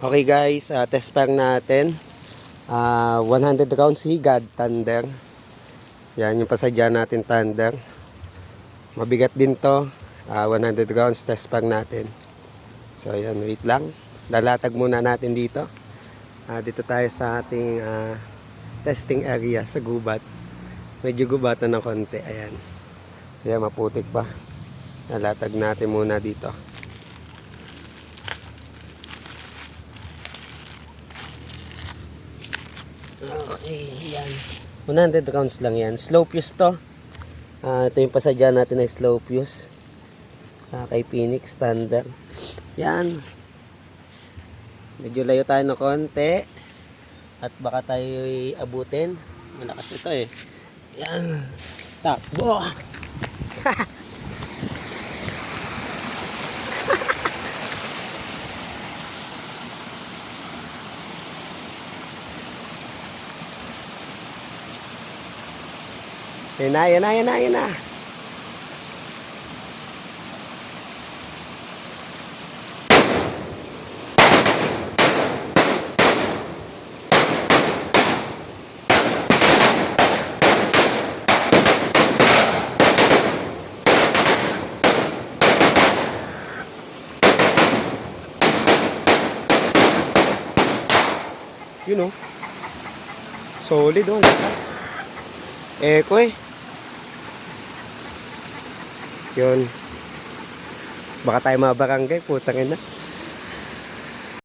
Okay guys, test pack natin. 100 rounds higad, Thunder. Yan yung pasadya natin, Thunder. Mabigat din to. 100 rounds test pack natin. So yan, wait lang. Lalatag muna natin dito. Dito tayo sa ating testing area sa gubat. Medyo gubatan ng konti. Ayan. So yan, maputik pa. Lalatag natin muna dito. Okay, yan. 100 rounds lang yan. Slow fuse to. Ito yung pasadya natin na slow fuse. Kay Phoenix Thunder. Yan. Medyo layo tayo ng konti. At baka tayo abutin. Malakas ito eh. Yan. Takbo. Yan na. You know. Solid oh, lakas. Eko eh. Yun. Baka tayo mabarangay, putang ina.